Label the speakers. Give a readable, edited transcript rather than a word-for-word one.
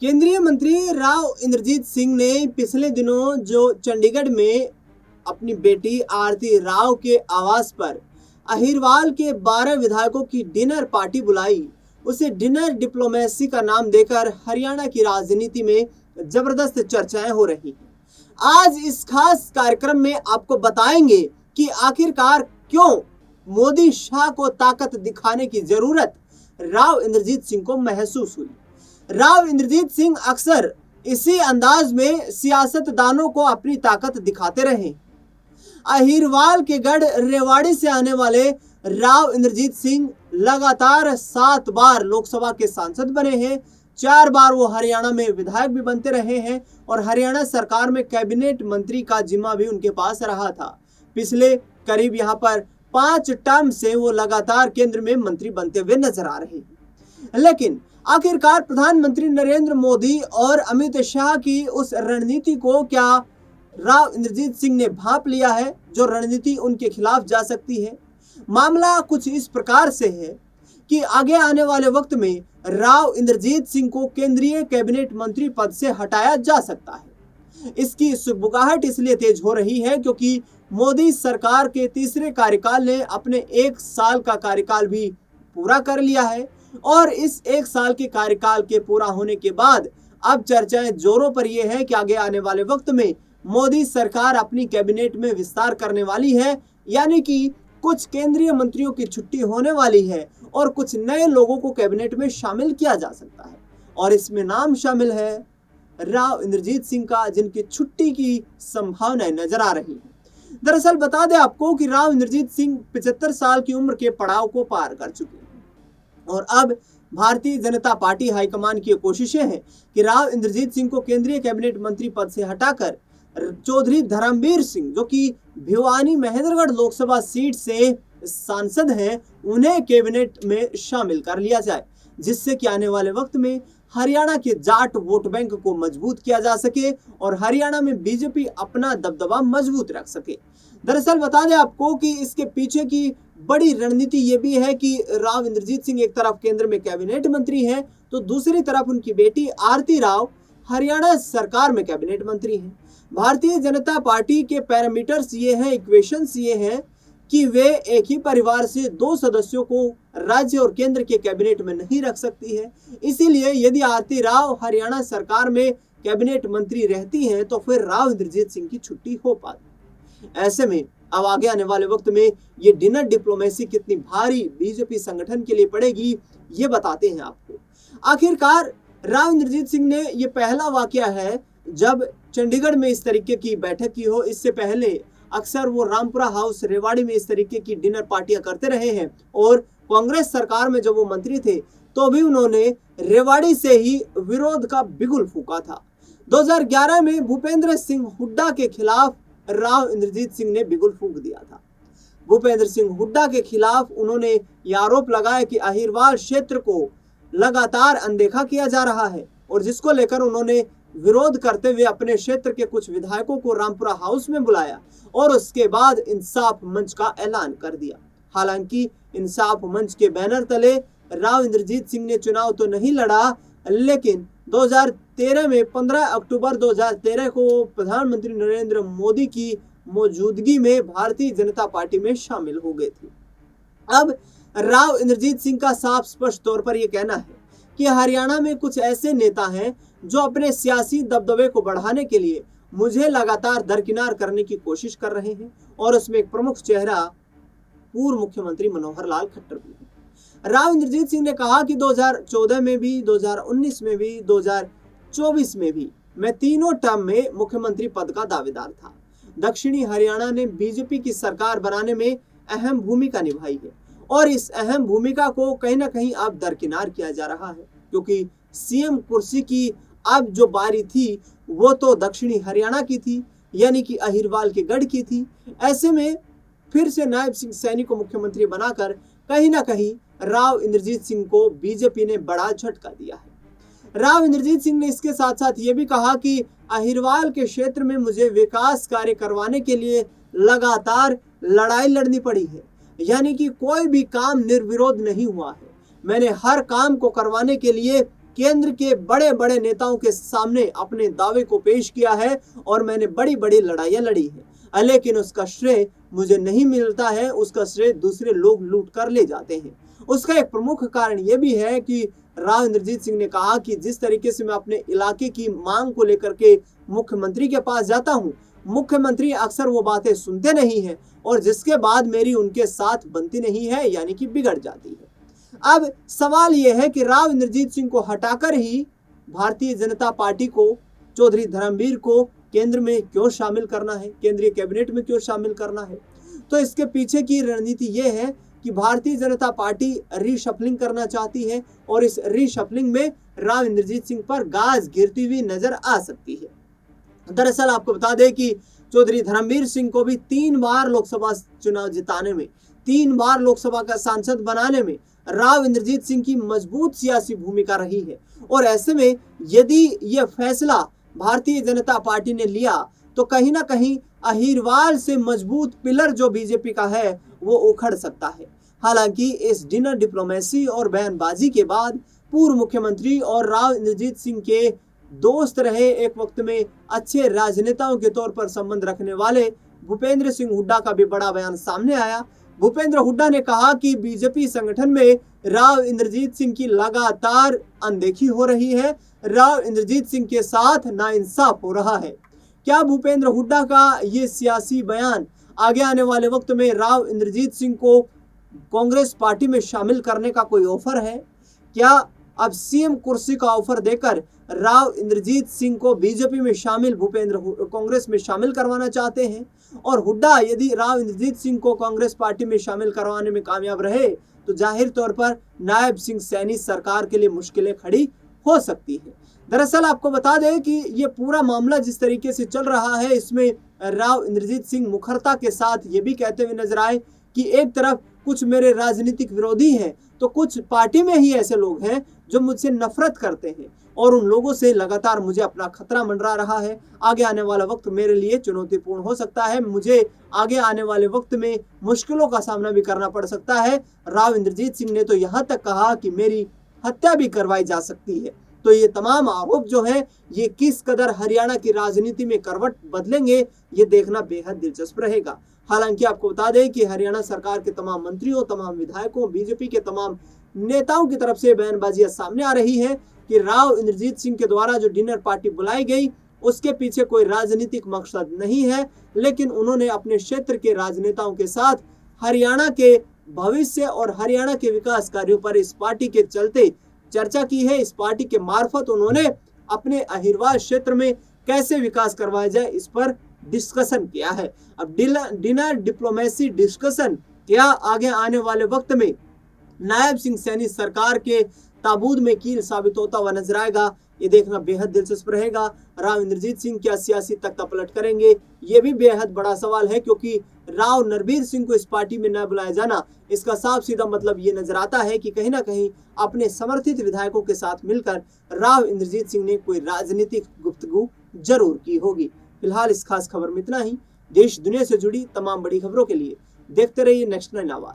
Speaker 1: केंद्रीय मंत्री राव इंद्रजीत सिंह ने पिछले दिनों जो चंडीगढ़ में अपनी बेटी आरती राव के आवास पर अहिरवाल के 12 विधायकों की डिनर पार्टी बुलाई, उसे डिनर डिप्लोमेसी का नाम देकर हरियाणा की राजनीति में जबरदस्त चर्चाएं हो रही हैं। आज इस खास कार्यक्रम में आपको बताएंगे कि आखिरकार क्यों मोदी शाह को ताकत दिखाने की जरूरत राव इंद्रजीत सिंह को महसूस हुई। राव इंद्रजीत सिंह अक्सर इसी अंदाज में सियासतदानों को अपनी ताकत दिखाते रहे। अहिरवाल के गढ़ रेवाड़ी से आने वाले राव इंद्रजीत सिंह लगातार 7 बार लोकसभा के सांसद बने हैं। 4 बार वो हरियाणा में विधायक भी बनते रहे हैं और हरियाणा सरकार में कैबिनेट मंत्री का जिम्मा भी उनके पास रहा था। पिछले करीब यहाँ पर 5 टर्म से वो लगातार केंद्र में मंत्री बनते हुए नजर आ रहे हैं। लेकिन आखिरकार प्रधानमंत्री नरेंद्र मोदी और अमित शाह की उस रणनीति को क्या राव इंद्रजीत सिंह ने भांप लिया है, जो रणनीति उनके खिलाफ जा सकती है। मामला कुछ इस प्रकार से है कि आगे आने वाले वक्त में राव इंद्रजीत सिंह को केंद्रीय कैबिनेट मंत्री पद से हटाया जा सकता है। इसकी सुगबुगाहट इसलिए तेज हो रही है क्योंकि मोदी सरकार के तीसरे कार्यकाल ने अपने 1 साल का कार्यकाल भी पूरा कर लिया है और इस 1 साल के कार्यकाल के पूरा होने के बाद अब चर्चाएं जोरों पर यह है कि आगे आने वाले वक्त में मोदी सरकार अपनी कैबिनेट में विस्तार करने वाली है, यानी कि कुछ केंद्रीय मंत्रियों की छुट्टी होने वाली है और कुछ नए लोगों को कैबिनेट में शामिल किया जा सकता है। और इसमें नाम शामिल है राव इंद्रजीत सिंह का, जिनकी छुट्टी की संभावनाएं नजर आ रही है। दरअसल बता दें आपको कि राव इंद्रजीत सिंह 75 साल की उम्र के पड़ाव को पार कर चुके हैं और अब भारतीय जनता पार्टी हाईकमान की कोशिशें हैं कि राव इंद्रजीत सिंह को केंद्रीय कैबिनेट मंत्री पद से हटाकर चौधरी धर्मवीर सिंह, जो कि भिवानी महेंद्रगढ़ लोकसभा सीट से सांसद हैं, उन्हें कैबिनेट में शामिल कर लिया जाए, जिससे कि आने वाले वक्त में हरियाणा के जाट वोट बैंक को मजबूत किया जा सके और हरियाणा में बीजेपी अपना दबदबा मजबूत रख सके। दरअसल बता दें आपको कि इसके पीछे की बड़ी रणनीति ये भी है कि राव इंद्रजीत सिंह एक तरफ केंद्र में कैबिनेट मंत्री हैं, तो दूसरी तरफ उनकी बेटी आरती राव हरियाणा सरकार में कैबिनेट मंत्री हैं। भारतीय जनता पार्टी के पैरामीटर्स ये हैं, इक्वेशंस ये हैं कि वे एक ही परिवार से 2 सदस्यों को राज्य और केंद्र के कैबिनेट में नहीं रख सकती है। इसीलिए यदि आरती राव हरियाणा सरकार में कैबिनेट मंत्री रहती हैं तो फिर राव इंद्रजीत सिंह की छुट्टी हो पाती। ऐसे में अब आगे आने वाले वक्त में ये डिनर डिप्लोमेसी कितनी भारी बीजेपी संगठन के लिए पड़ेगी, ये बताते हैं आपको। आखिरकार राव इंद्रजीत सिंह ने ये पहला वाकया है जब चंडीगढ़ में इस तरीके की बैठक की हो। इससे पहले अक्सर वो रामपुरा हाउस रेवाड़ी में इस तरीके की डिनर पार्टियां करते रहे हैं और कांग्रेस सरकार में जब वो मंत्री थे तो भी उन्होंने रेवाड़ी से ही विरोध का बिगुल फूंका था। 2011 में भूपेंद्र सिंह हुड्डा के खिलाफ राव इंद्रजीत सिंह ने बिगुल फूंक दिया था। भूपेंद्र सिंह हुड्डा के खिलाफ उन्होंने ये आरोप लगाया कि अहिरवाल क्षेत्र को लगातार अनदेखा किया जा रहा है और जिसको लेकर उन्होंने विरोध करते हुए अपने क्षेत्र के कुछ विधायकों को रामपुरा हाउस में बुलाया और उसके बाद इंसाफ मंच का ऐलान कर दिया। हालांकि इंसाफ मंच के बैनर तले राव इंद्रजीत सिंह ने चुनाव तो नहीं लड़ा, लेकिन 2013 में 15 अक्टूबर 2013 को प्रधानमंत्री नरेंद्र मोदी की मौजूदगी में भारतीय जनता पार्टी में शामिल हो गए थे। अब राव इंद्रजीत सिंह का साफ स्पष्ट तौर पर यह कहना है कि हरियाणा में कुछ ऐसे नेता हैं जो अपने सियासी दबदबे को बढ़ाने के लिए मुझे लगातार दरकिनार करने की कोशिश कर रहे हैं और उसमें एक प्रमुख चेहरा पूर्व मुख्यमंत्री मनोहर लाल खट्टर भी है। राव इंद्रजीत सिंह ने कहा कि 2014 में भी, 2019 में भी, 2024 में भी मैं तीनों टर्म में मुख्यमंत्री पद का दावेदार था। दक्षिणी हरियाणा ने बीजेपी की सरकार बनाने में अहम भूमिका निभाई है और इस अहम भूमिका को कहीं ना कहीं अब दरकिनार किया जा रहा है क्योंकि सीएम कुर्सी की अब जो बारी थी वो तो दक्षिणी हरियाणा की थी, यानी कि अहिरवाल के गढ़ की थी। ऐसे में फिर से नायब सिंह सैनी को मुख्यमंत्री बनाकर कहीं ना कहीं राव इंद्रजीत सिंह को बीजेपी ने बड़ा झटका दिया है। राव इंद्रजीत सिंह ने इसके साथ साथ ये भी कहा कि अहिरवाल के क्षेत्र में मुझे विकास कार्य करवाने के लिए लगातार लड़ाई लड़नी पड़ी है, यानी कि कोई भी काम निर्विरोध नहीं हुआ है। मैंने हर काम को करवाने के लिए केंद्र के बड़े बड़े नेताओं के सामने अपने दावे को पेश किया है और मैंने बड़ी बड़ी लड़ाइयां लड़ी है, लेकिन उसका श्रेय मुझे नहीं मिलता है, उसका श्रेय दूसरे लोग लूट कर ले जाते हैं। उसका एक प्रमुख कारण यह भी है कि राव इंद्रजीत सिंह ने कहा कि जिस तरीके से मैं अपने इलाके की मांग को लेकर के मुख्यमंत्री के पास जाता हूं, मुख्यमंत्री अक्सर वो बातें सुनते नहीं है और जिसके बाद मेरी उनके साथ बनती नहीं है, यानी कि बिगड़ जाती है। अब सवाल यह है कि राव इंद्रजीत सिंह को हटाकर ही भारतीय जनता पार्टी को, चौधरी धर्मवीर को केंद्र में क्यों शामिल करना है, केंद्रीय कैबिनेट में क्यों शामिल करना है? तो इसके पीछे की रणनीति यह है कि भारतीय जनता पार्टी रीशफलिंग करना चाहती है और इस रीशफलिंग में राव इंद्रजीत सिंह पर गाज गिरती हुई नजर आ सकती है। दरअसल आपको बता दें कि चौधरी धर्मवीर सिंह को भी 3 बार लोकसभा चुनाव जिताने में, 3 बार लोकसभा का सांसद बनाने में राव इंद्रजीत सिंह की मजबूत सियासी भूमिका रही है और ऐसे में यदि यह फैसला भारतीय जनता पार्टी ने लिया तो कहीं ना कहीं अहिरवाल से मजबूत पिलर जो बीजेपी का है वो उखड़ सकता है। हालांकि इस डिनर डिप्लोमेसी और बयानबाजी के बाद पूर्व मुख्यमंत्री और राव इंद्रजीत सिंह के दोस्त रहे, एक वक्त में अच्छे राजनेताओं के तौर पर संबंध रखने वाले भूपेंद्र सिंह हुड्डा का भी बड़ा बयान सामने आया। भूपेंद्र हुड्डा ने कहा कि बीजेपी संगठन में राव इंद्रजीत सिंह की लगातार अनदेखी हो रही है, राव इंद्रजीत सिंह के साथ नाइंसाफ हो रहा है। क्या भूपेंद्र हुड्डा का ये सियासी बयान आगे आने वाले वक्त में राव इंद्रजीत सिंह को कांग्रेस पार्टी में शामिल करने का कोई ऑफर है? क्या अब सीएम कुर्सी का ऑफर देकर राव इंद्रजीत सिंह को बीजेपी में शामिल कांग्रेस में शामिल करवाना चाहते हैं? और हुड्डा यदि राव इंद्रजीत सिंह को कांग्रेस पार्टी में शामिल करवाने में कामयाब रहे तो जाहिर तौर पर नायब सिंह सैनी सरकार के लिए मुश्किलें खड़ी हो सकती है। दरअसल आपको बता दें कि ये पूरा मामला जिस तरीके से चल रहा है, इसमें राव इंद्रजीत सिंह मुखरता के साथ ये भी कहते हुए नजर आए कि एक तरफ कुछ मेरे राजनीतिक विरोधी हैं तो कुछ पार्टी में ही ऐसे लोग हैं जो मुझसे नफरत करते हैं और उन लोगों से लगातार मुझे अपना खतरा मंडरा रहा है। आगे आने वाला वक्त मेरे लिए चुनौतीपूर्ण हो सकता है, मुझे आगे आने वाले वक्त में मुश्किलों का सामना भी करना पड़ सकता है। राव इंद्रजीत सिंह ने तो यहाँ तक कहा कि मेरी हत्या भी करवाई जा सकती है। तो ये तमाम आरोप जो है ये किस कदर हरियाणा की राजनीति में करवट बदलेंगे ये देखना बेहद दिलचस्प रहेगा। हालांकि आपको बता दें कि हरियाणा सरकार के तमाम मंत्रियों, तमाम विधायकों, बीजेपी के तमाम नेताओं की तरफ से बयानबाजियां सामने आ रही है कि राव इंद्रजीत सिंह के द्वारा जो डिनर पार्टी बुलाई गई उसके पीछे कोई राजनीतिक मकसद नहीं है, लेकिन उन्होंने अपने क्षेत्र के राजनेताओं के साथ हरियाणा के भविष्य और हरियाणा के विकास कार्यों पर इस पार्टी के चलते चर्चा की है। इस पार्टी के मार्फत उन्होंने अपने अहिरवाल क्षेत्र में कैसे विकास करवाया जाए इस पर डिस्कशन किया है। अब डिनर डिप्लोमेसी डिस्कशन क्या आगे आने वाले वक्त में नायब सिंह सैनी सरकार के ताबूत में कील साबित होता हुआ नजर आएगा, ये देखना बेहद दिलचस्प रहेगा। राव इंद्रजीत सिंह क्या सियासी तख्ता पलट करेंगे ये भी बेहद बड़ा सवाल है, क्योंकि राव नरवीर सिंह को इस पार्टी में न बुलाया जाना इसका साफ सीधा मतलब ये नजर आता है कि कहीं ना कहीं अपने समर्थित विधायकों के साथ मिलकर राव इंद्रजीत सिंह ने कोई राजनीतिक गुफ्तगू जरूर की होगी। फिलहाल इस खास खबर में इतना ही। देश दुनिया से जुड़ी तमाम बड़ी खबरों के लिए देखते रहिए नेक्स्ट 9 आवाज।